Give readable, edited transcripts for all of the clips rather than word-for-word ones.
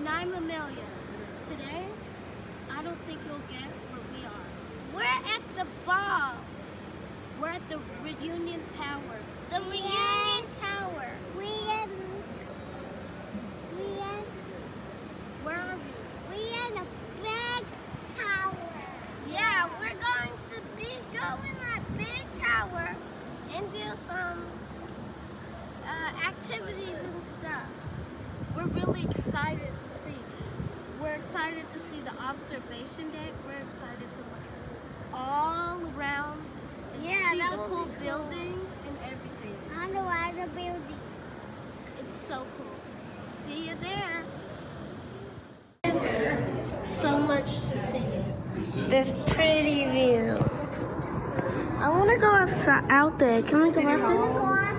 and I'm Amelia. Today, I don't think you'll guess where we are. We're at the ball. We're at the Reunion Tower. The Reunion Tower. Where are we? We're in a big tower. Yeah, we're going to go in that big tower and do some activities and stuff. We're really excited to see. We're excited to see the observation deck. We're excited to look all around and see the cool buildings and everything. Underwater building. It's so cool. See you there. There's so much to see. This pretty view. I want to go out there. Can we go out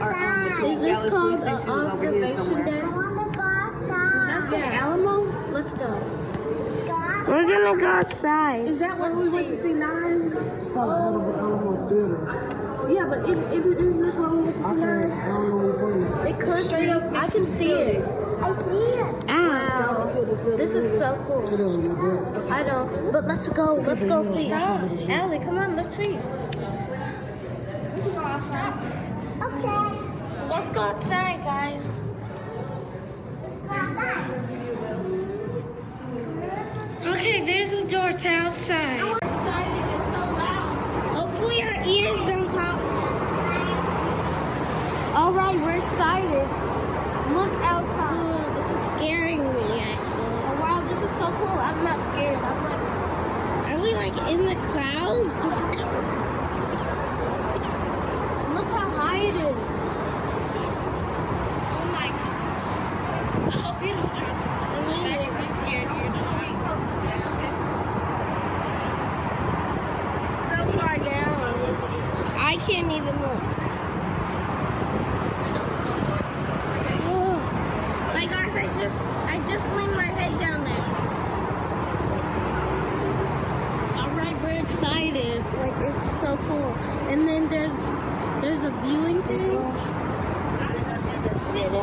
there? Is this called an observation deck? I want to go outside. That's the Alamo? Let's go. We're gonna go outside. Is that where we went to see Nines? It's probably Alamo Theater. Yeah, but is this where we went to see Nines? I don't know what you're playing. It could be. I can see it. I see it. Wow. This is so It cool. doesn't get that. I don't. But let's go. Let's go see. Allie, come on. Let's see. Okay. Let's go outside, guys. Let's go outside. Okay, there's the door to outside. I'm excited. It's so loud. Hopefully our ears don't pop. All right, we're excited. Look outside. Oh, this is scaring me, actually. Oh, wow, this is so cool. I'm not scared. I'm like, are we like in the clouds? Look how high it is. Oh my gosh. I hope you don't drop the phone. I'm actually scared here. So far down. I can't even look. Oh my gosh, I just leaned my head down there. Alright, we're excited. Like, it's so cool. And then there's a viewing thing. I'm gonna do this video.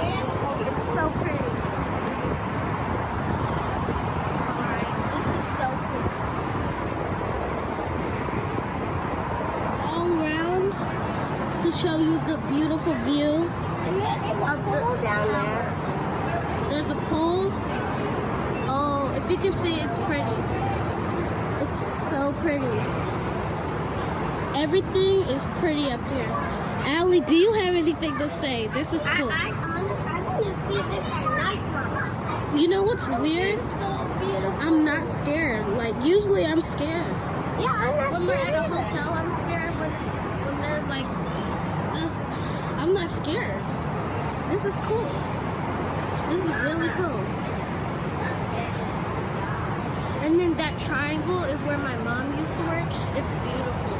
And it's so pretty. Alright, this is so cool. All around to show you the beautiful view of the tower. There's a pool. Oh, if you can see, it's pretty. It's so pretty. Everything is pretty up here. Allie, do you have anything to say? This is cool. I want to see this at nighttime. You know what's weird? It's so beautiful. I'm not scared. Like, usually I'm scared. Yeah, I'm not When we're scared at a either. hotel, I'm scared. When there's like, I'm not scared. This is cool. This is really cool. And then that triangle is where my mom used to work. It's beautiful.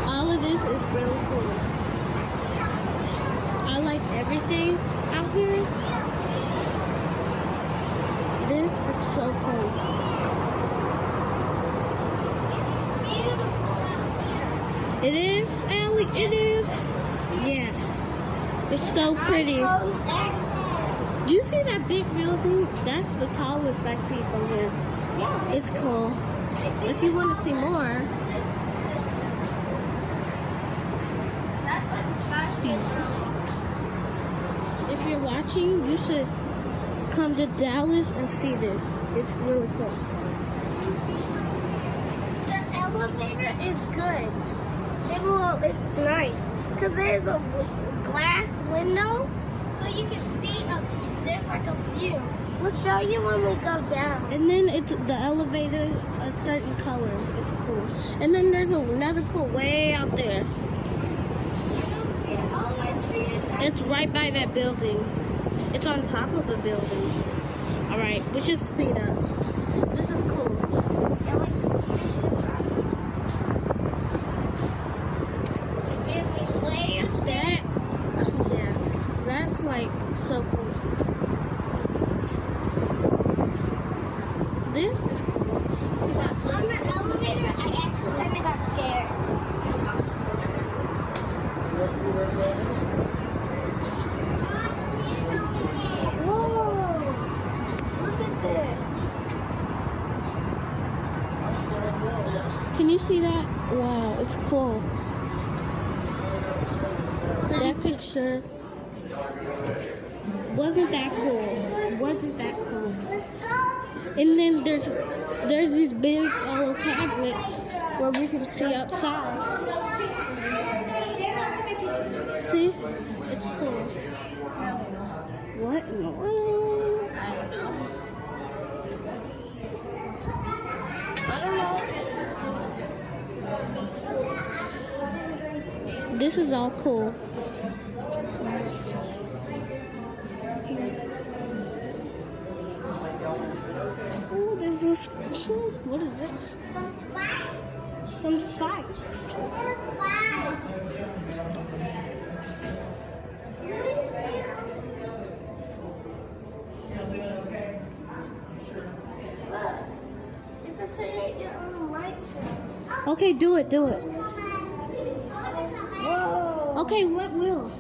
All of this is really cool. I like everything out here. This is so cool. Beautiful out here. It is, Allie. It is. Yeah. It's so pretty. Do you see that big building? That's the tallest I see from here. Yeah. It's cool. If you want to see more, That's like a skyscraper. if you're watching, you should come to Dallas and see this. It's really cool. The elevator is good. It's nice because there's a glass window, so you can see there's like a view. We'll show you when we go down. And then the elevator's a certain color. It's cool. And then there's another pool way out there. Oh, I see it. It's right by that building. It's on top of a building. All right, we should speed up. This is cool. Yeah, we should see this side. It's way up there. Yeah, that's like so cool. This is cool. See that? On the elevator, I actually kind of got scared. cool. That picture wasn't that cool. Wasn't that cool. And then there's these big tablets where we can see outside. See? It's cool. What in the world? I don't know what this is. This is all cool. Oh, there's this cool. What is this? Some spikes. Look, it's a create your own light show. Okay, do it. Whoa. Okay, what will?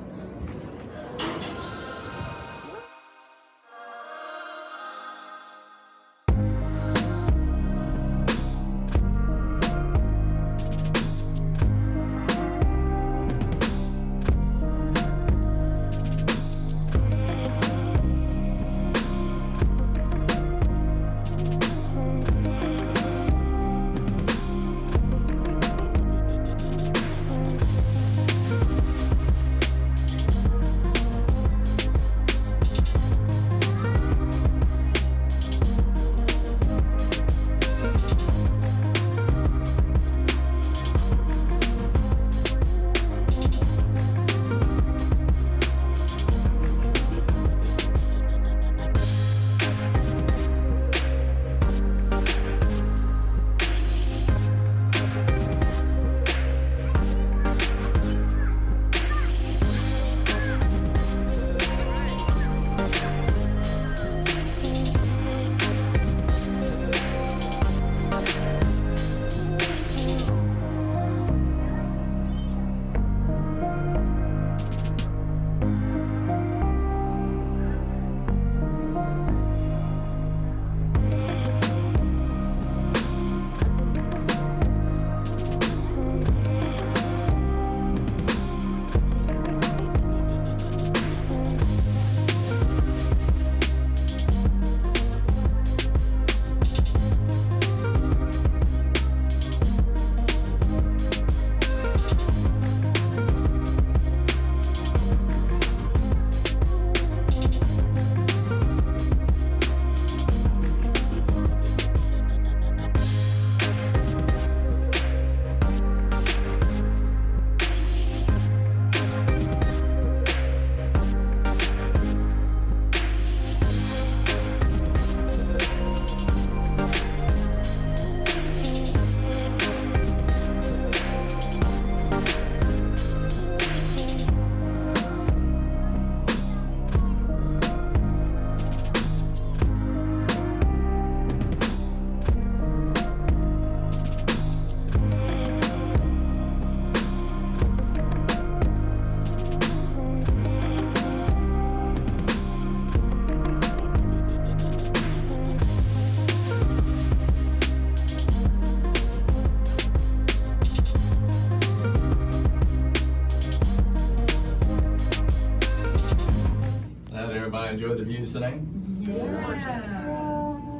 Enjoy the views today?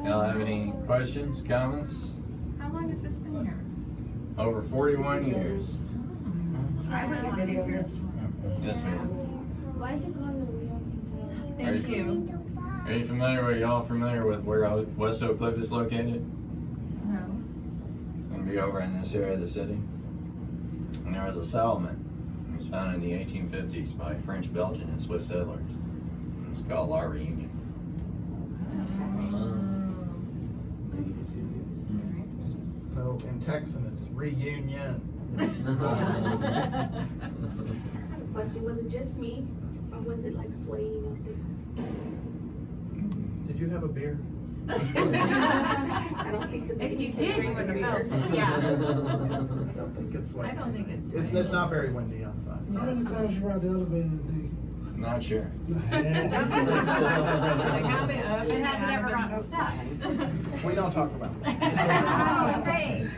Y'all have any questions, comments? How long has this been here? Over 41 years. I would have video this. Yes, ma'am. Why is it called the Real People? Thank you. Are you familiar, are y'all familiar with where West Oak Cliff is located? No. It's going to be over in this area of the city. And there was a settlement. It was founded in the 1850s by French, Belgian, and Swiss settlers. It's called La Reunion. So in Texan, it's reunion. Question, was it just me, or was it like swaying up there? Did you have a beer? I don't think the If baby you can did, you drink would a have beer. felt it. Yeah. I don't think it's I swaying. don't think it's. It's not very windy outside. How many times you ride the elevator today? Not sure. Like, how many- It hasn't ever gotten stuck. We don't talk about that. Oh, thanks.